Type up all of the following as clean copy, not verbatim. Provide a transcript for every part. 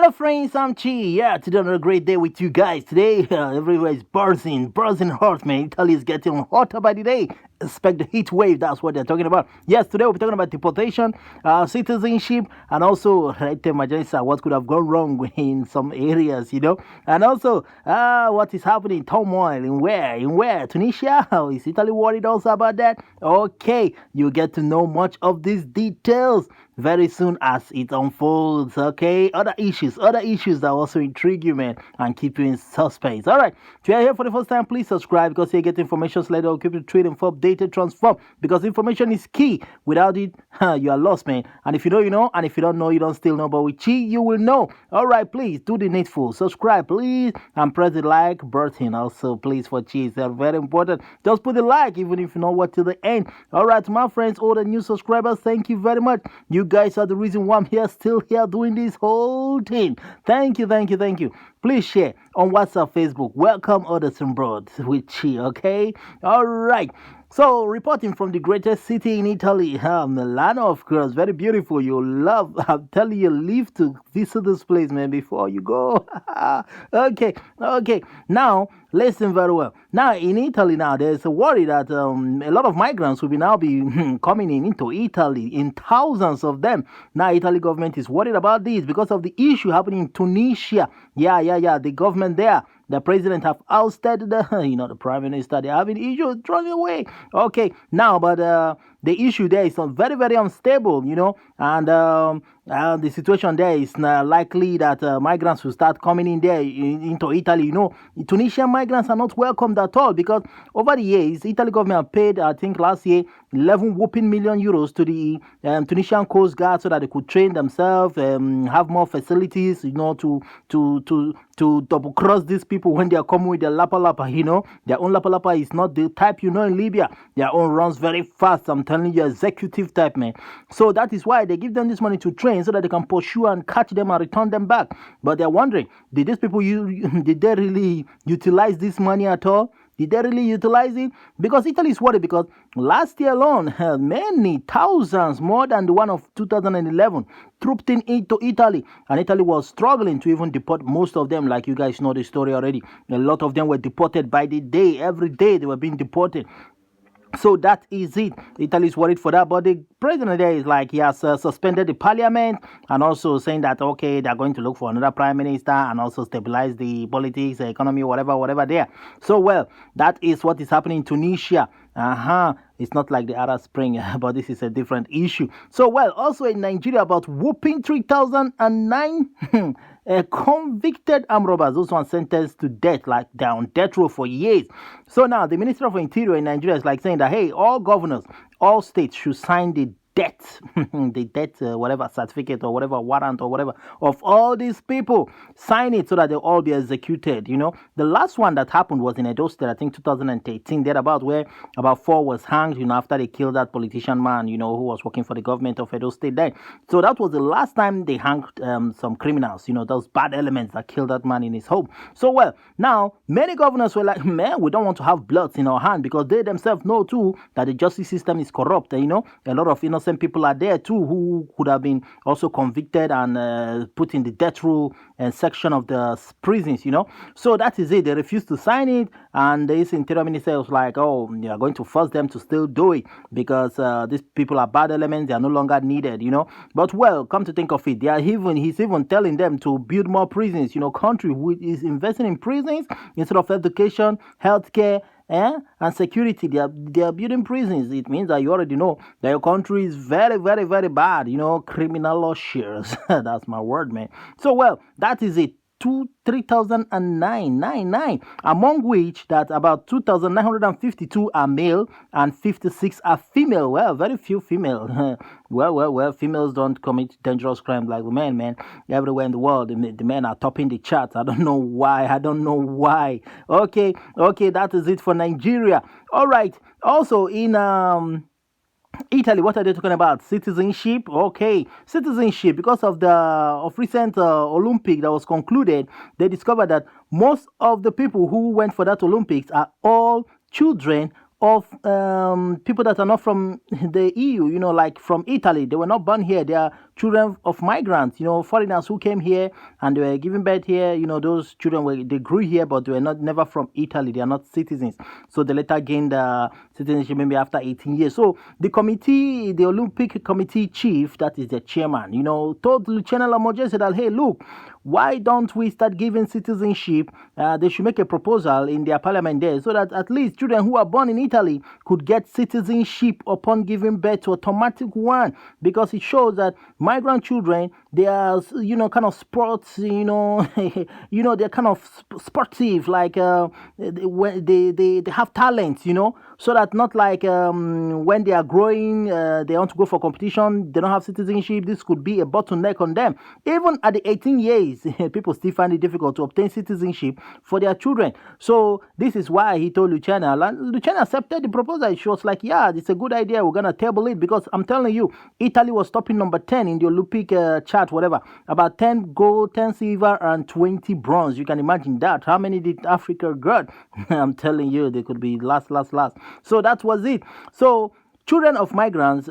my friends, I'm Chi. Yeah, today another great day with you guys. Today, everywhere is buzzing hot, man. Italy is getting hotter by the day. Expect the heat wave. That's what they're talking about. Yes, today we'll be talking about deportation, citizenship, and also right emergency. What could have gone wrong in some areas, and also what is happening, turmoil in where, Tunisia. Is Italy worried also about that? Okay, you get to know much of these details very soon as it unfolds. Okay, other issues that also intrigue you, man, and keep you in suspense. All right, if you're here for the first time, please subscribe because you get information later. Keep you trading for updated, transform, because information is key. Without it, you are lost, man. And if you know, you know, and if you don't know, you don't still know. But with Chi, you will know. All right, please do the needful. Subscribe, please, and press the like button. Also, please, for Chi, it's very important. Just put the like, even if you know what till the end. All right, my friends, all the new subscribers, thank you very much. You guys are the reason why I'm here, still here doing this whole thing. Thank you. Please share on WhatsApp, Facebook. Welcome others and broads with Chi, okay? All right. So, reporting from the greatest city in Italy, Milano, of course, very beautiful. You love, I'm telling you, live to visit this place, man, before you go. Okay. Now, listen very well. Now, in Italy, now there's a worry that a lot of migrants will now be coming into Italy in thousands of them. Now, Italy government is worried about this because of the issue happening in Tunisia. Yeah. The government there. The president have ousted the prime minister. They're having issues running away. Okay, now, but the issue there is very, very unstable, and the situation there is likely that migrants will start coming in there into Italy. Tunisian migrants are not welcomed at all because over the years, Italy government paid, I think last year, 11 whooping million euros to the Tunisian Coast Guard so that they could train themselves, have more facilities, to double cross these people when they are coming with their lapa, their own lapa is not the type in Libya. Their own runs very fast. I'm telling you, executive type, man. So that is why they give them this money to train so that they can pursue and catch them and return them back. But they're wondering, did these people did they really utilize this money at all? Did they really utilize it? Because Italy is worried because last year alone, many thousands, more than the one of 2011, trooped into Italy. And Italy was struggling to even deport most of them, like you guys know the story already. A lot of them were deported by the day. Every day they were being deported. So that is it. Italy is worried for that, but the president there is like he has suspended the parliament and also saying that okay, they're going to look for another prime minister and also stabilize the politics, the economy, whatever there. So well, that is what is happening in Tunisia. It's not like the Arab Spring, but this is a different issue. So well, also in Nigeria, about whooping 3,009 convicted armed robbers, those ones sentenced to death, like they're on death row for years. So now the Minister of Interior in Nigeria is like saying that, hey, all governors, all states should sign the death, whatever certificate or whatever warrant or whatever of all these people. Sign it so that they'll all be executed. The last one that happened was in Edo State, I think 2018, thereabout, where about 4 was hanged, after they killed that politician man, who was working for the government of Edo State then. So that was the last time they hanged some criminals, those bad elements that killed that man in his home. So well, now many governors were like, man, we don't want to have bloods in our hand because they themselves know too that the justice system is corrupt. A lot of innocent people are there too who could have been also convicted and put in the death row section of the prisons, So that is it. They refused to sign it, and this interior minister was like, oh, you are going to force them to still do it because these people are bad elements. They are no longer needed, But well, come to think of it, he's even telling them to build more prisons. Country which is investing in prisons instead of education, healthcare, and security. They are building prisons. It means that you already know that your country is very, very, very bad. Criminal law shares. That's my word, man. So well, that is it. 3,009, among which that about 2,952 are male and 56 are female. Well, very few female. well, females don't commit dangerous crimes like the men, man. Everywhere in the world, the men are topping the charts. I don't know why. Okay, that is it for Nigeria. All right. Also in Italy, what are they talking about? Citizenship. Okay, citizenship. Because of the recent Olympic that was concluded, they discovered that most of the people who went for that Olympics are all children of people that are not from the EU, like from Italy. They were not born here. They are children of migrants, foreigners who came here and they were giving birth here. Those children they grew here, but they were never from Italy. They are not citizens. So they later gained citizenship maybe after 18 years. So the Olympic committee chief, that is the chairman, told Luciano Lamorgese that, hey, look, why don't we start giving citizenship? They should make a proposal in their parliament there so that at least children who are born in Italy could get citizenship upon giving birth to automatic one, because it shows that migrant children, they are, kind of sports, they're kind of sportive, like they have talent, so that not like when they are growing, they want to go for competition, they don't have citizenship. This could be a bottleneck on them. Even at the 18 years, people still find it difficult to obtain citizenship for their children. So this is why he told Luciana. Luciana accepted the proposal. She was like, yeah, it's a good idea. We're going to table it, because I'm telling you, Italy was topping number 10 in the Olympic chart, whatever. About 10 gold, 10 silver, and 20 bronze. You can imagine that. How many did Africa get? I'm telling you, they could be last. So that was it. So children of migrants,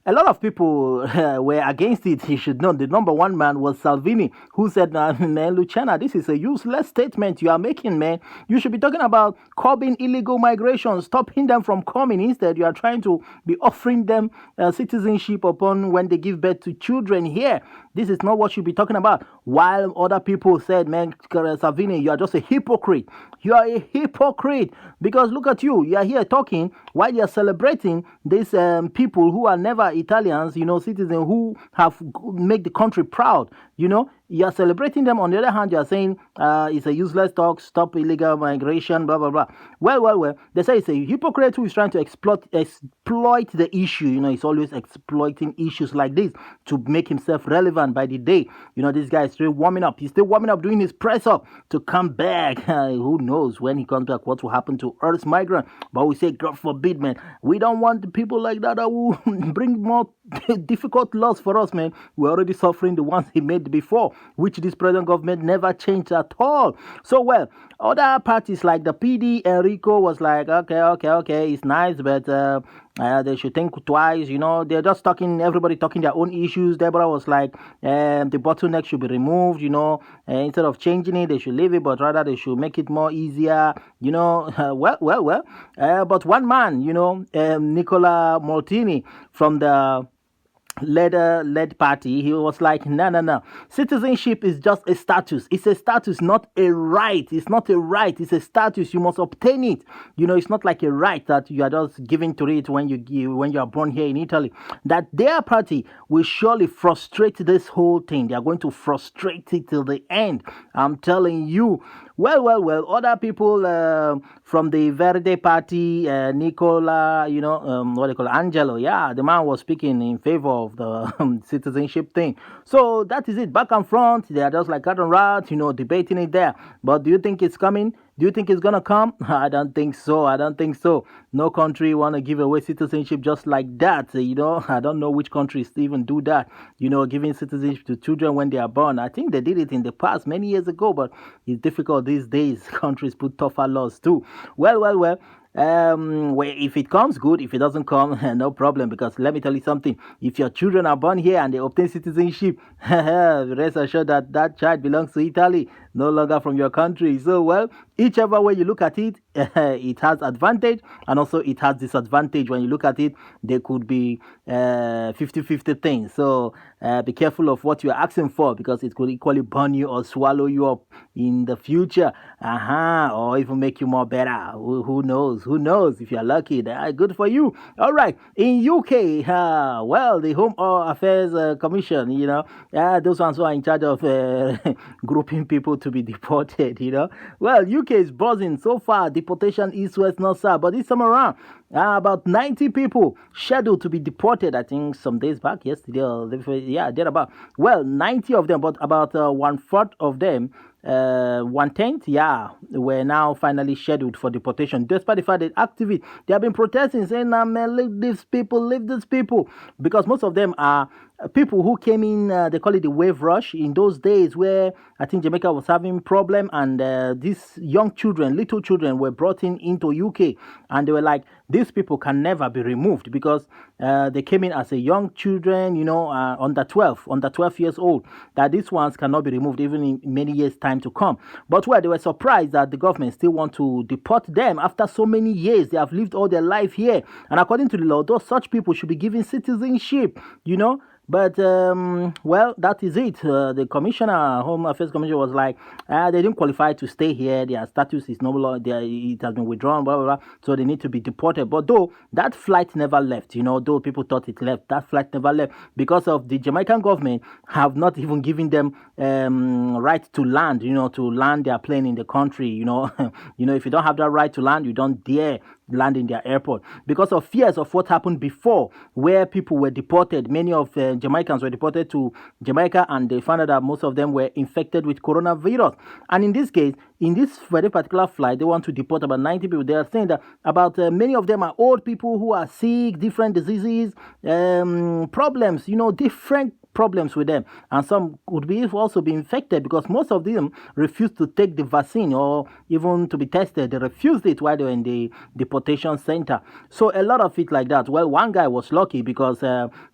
a lot of people were against it. You should know the number one man was Salvini, who said, man, Luciana, this is a useless statement you are making, man. You should be talking about curbing illegal migration, stopping them from coming. Instead, you are trying to be offering them citizenship upon when they give birth to children here. This is not what you should be talking about. While other people said, man, Salvini, you are just a hypocrite. You are a hypocrite, because look at you. You are here talking while you are celebrating these people who are never Italians, citizens who have made the country proud. You are celebrating them. On the other hand, you are saying it's a useless talk, stop illegal migration, blah, blah, blah. Well. They say it's a hypocrite who is trying to exploit the issue. He's always exploiting issues like this to make himself relevant by the day. This guy is still warming up. He's still warming up, doing his press up to come back. Who knows when he comes back what will happen to Earth's migrant. But we say, God forbid, man. We don't want people like that will bring more difficult laws for us, man. We're already suffering the ones he made before, which this present government never changed at all. So, well, other parties like the PD, Enrico was like, okay, it's nice, but they should think twice. They're just everybody talking their own issues. Deborah was like, the bottleneck should be removed. Instead of changing it, they should leave it, but rather they should make it more easier. But one man, Nicola Molteni from the led party, he was like, no. Citizenship is just a status. It's a status, not a right. It's not a right. It's a status. You must obtain it. It's not like a right that you are just giving to it when you are born here in Italy. That their party will surely frustrate this whole thing. They are going to frustrate it till the end. I'm telling you. Well. Other people from the Verde party, Nicola, what they call Angelo. Yeah, the man was speaking in favor of the citizenship thing. So that is it. Back and front, they are just like cat and rat, debating it there. But do you think it's coming? Do you think it's gonna come? I don't think so. No country want to give away citizenship just like that. I don't know which countries even do that. Giving citizenship to children when they are born. I think they did it in the past many years ago, but it's difficult these days. Countries put tougher laws too. Well. If it comes, good. If it doesn't come, no problem. Because let me tell you something: if your children are born here and they obtain citizenship, rest assured that child belongs to Italy, no longer from your country. So, well, whichever way you look at it, it has advantage and also it has disadvantage. When you look at it, there could be 50-50 things. So be careful of what you're asking for, because it could equally burn you or swallow you up in the future. Or even make you more better. Who knows? If you're lucky, good for you. All right. In UK, the Home Affairs Commission, those ones who are in charge of grouping people to be deported, Well, UK is buzzing so far. Deportation east, west, north, south. But this time around, about 90 people scheduled to be deported, I think some days back, yesterday or thereabout. Well, 90 of them, but about 1/4 of them, 1/10, were now finally scheduled for deportation. Despite the fact that activists, they have been protesting, saying, man, leave these people. Because most of them are people who came in, they call it the wave rush, in those days where I think Jamaica was having problem, and these little children were brought into UK, and they were like these people can never be removed because they came in as a young children, under 12 years old, that these ones cannot be removed even in many years' time to come. But they were surprised that the government still want to deport them after so many years. They have lived all their life here. And according to the law, those such people should be given citizenship, But that is it. The commissioner, Home Affairs Commissioner, was like, they didn't qualify to stay here. Their status is no longer. It has been withdrawn. Blah blah blah. So they need to be deported. But though that flight never left, though people thought it left, that flight never left because of the Jamaican government have not even given them right to land. To land their plane in the country. If you don't have that right to land, you don't dare land in their airport because of fears of what happened before, where people were deported. Many of Jamaicans were deported to Jamaica, and they found out that most of them were infected with coronavirus. And in this case, in this very particular flight, they want to deport about 90 people. They are saying that about many of them are old people who are sick, different diseases, problems, different problems with them, and some could be also be infected because most of them refused to take the vaccine or even to be tested. They refused it while they were in the deportation center. So a lot of it like that. Well, one guy was lucky because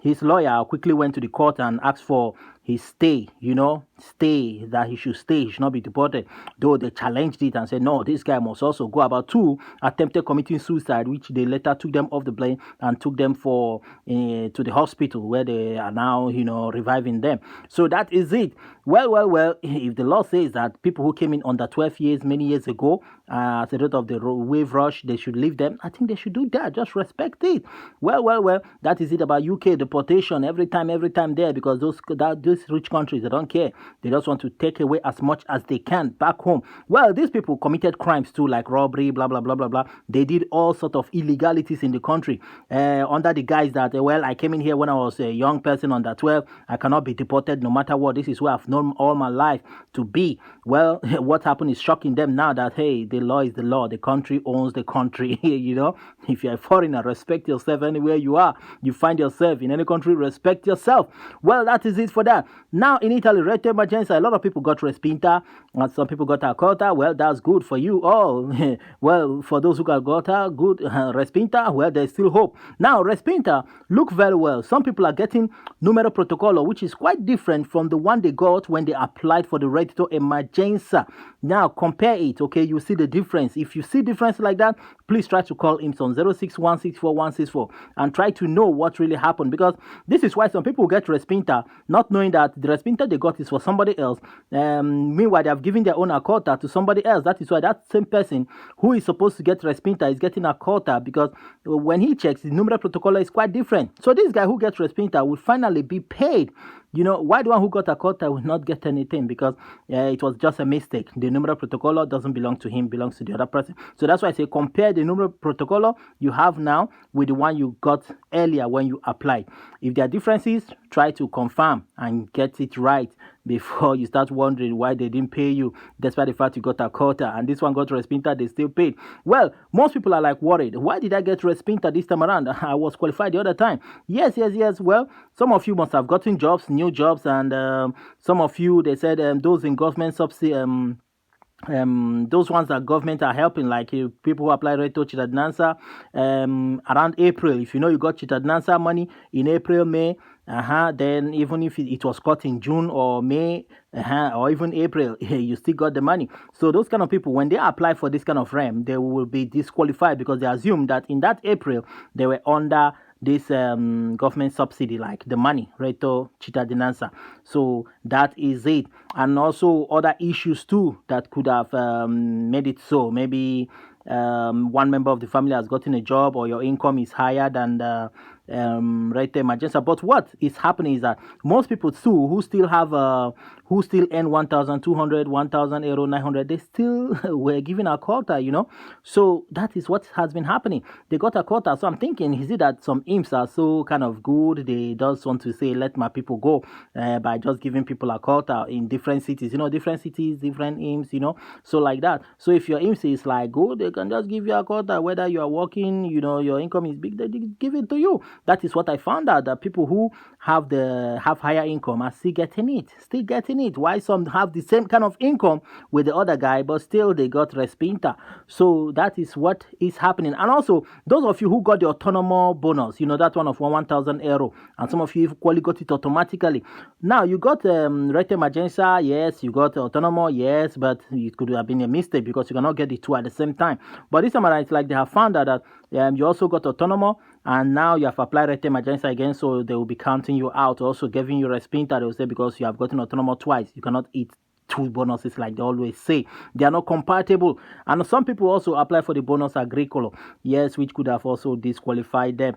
his lawyer quickly went to the court and asked for his stay, that he should stay, he should not be deported. Though they challenged it and said, no, this guy must also go. About 2 attempted committing suicide, which they later took them off the plane and took them to the hospital where they are now, reviving them. So that is it. Well, if the law says that people who came in under 12 years, many years ago, as a result of the wave rush, they should leave them, I think they should do that. Just respect it. Well, that is it about UK deportation. Every time there, because those rich countries, they don't care. They just want to take away as much as they can back home. Well, these people committed crimes too, like robbery, blah, blah, blah, blah, blah. They did all sorts of illegalities in the country under the guise that, I came in here when I was a young person under 12. I cannot be deported no matter what. This is where I've known all my life to be. Well, what happened is shocking them now that, hey, the law is the law. The country owns the country. If you're a foreigner, respect yourself anywhere you are. You find yourself in any country, respect yourself. Well, that is it for that. Now, in Italy, rete emergenza, a lot of people got respinta, and some people got accolta. Well, that's good for you all. Well, for those who got gota, good respinta, well, there's still hope. Now, respinta, look very well. Some people are getting numero protocolo, which is quite different from the one they got when they applied for the rete emergenza. Now, compare it, okay? You see the difference. If you see difference like that, please try to call him on 06164 and try to know what really happened, because this is why some people get respinta, not knowing that the respinta they got is for somebody else. Meanwhile, they have given their own accolta to somebody else. That is why that same person who is supposed to get respinta is getting accolta, because when he checks, the numero protocolo is quite different. So this guy who gets respinta will finally be paid. Why the one who got a quota will not get anything? Because it was just a mistake. The numero protocolo doesn't belong to him, belongs to the other person. So that's why I say compare the numero protocolo you have now with the one you got earlier when you applied. If there are differences, try to confirm and get it right before you start wondering why they didn't pay you, despite the fact you got a quota and this one got respinta, they still paid. Well, most people are like worried. Why did I get respinta this time around? I was qualified the other time. Yes. Well, some of you must have gotten jobs, new jobs, and some of you, they said those in government subsidy, those ones that government are helping, like people who apply Reto Chitadnansa around April. If you got Chitadnansa money in April, May, then even if it was cut in June or May, or even April, you still got the money. So those kind of people, when they apply for this kind of RAM, they will be disqualified because they assume that in that April, they were under this government subsidy, like the money, Reto Chitadinansa. So that is it. And also other issues too that could have made it so. Maybe one member of the family has gotten a job, or your income is higher than the rate emergency. But what is happening is that most people too who still earn 1,200, 1,000 euro, 900, they still were given a quota, So that is what has been happening. They got a quota. So I'm thinking, is it that some imps are so kind of good? They just want to say, let my people go by just giving people a quota in different cities, different cities, different imps, so like that. So if your imps is like good, they can just give you a quota, whether you are working, your income is big, they give it to you. That is what I found out, that people who have higher income are still getting it. it? Why some have the same kind of income with the other guy, but still they got respinta? So that is what is happening. And also, those of you who got the autonomous bonus, that one of 1,000 euro, and some of you equally got it automatically. Now you got rete emergenza, yes, you got autonomous, yes, but it could have been a mistake because you cannot get the two at the same time. But this time around, it's like they have found out that you also got autonomous, and now you have applied rete emergenza again, so they will be counting you out, also giving you respinta, they will say, because you have gotten autonomous twice. You cannot eat two bonuses like they always say. They are not compatible. And some people also apply for the bonus agricolo, yes, which could have also disqualified them,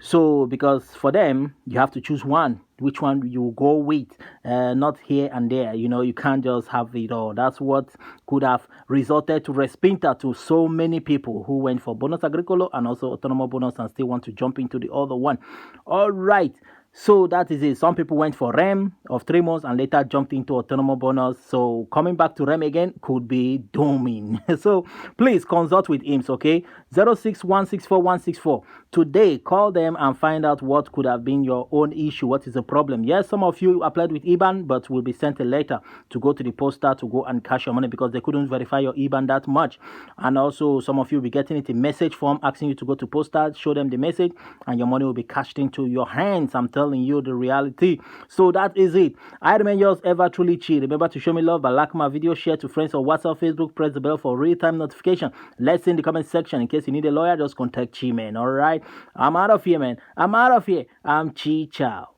So, because for them, you have to choose one, which one you go with, not here and there. You can't just have it all. That's what could have resulted to respinta to so many people who went for bonus agricolo and also autonomous bonus and still want to jump into the other one. All right. So that is it. Some people went for REM of 3 months and later jumped into autonomous bonus. So coming back to REM again could be dooming. So please consult with IMS, okay? 06164 Today, call them and find out what could have been your own issue. What is the problem? Yes, some of you applied with IBAN, but will be sent a letter to go to the poster to go and cash your money because they couldn't verify your IBAN that much. And also, some of you will be getting it in message form asking you to go to poster, show them the message, and your money will be cashed into your hands. I'm telling you the reality. So that is it. I remain yours ever truly chill. Remember to show me love by like my video, share to friends on WhatsApp, Facebook, press the bell for real-time notification. Let's see in the comment section. In case you need a lawyer, just contact Chi, man. All right, I'm out of here, man. I'm out of here. I'm Chi. Ciao.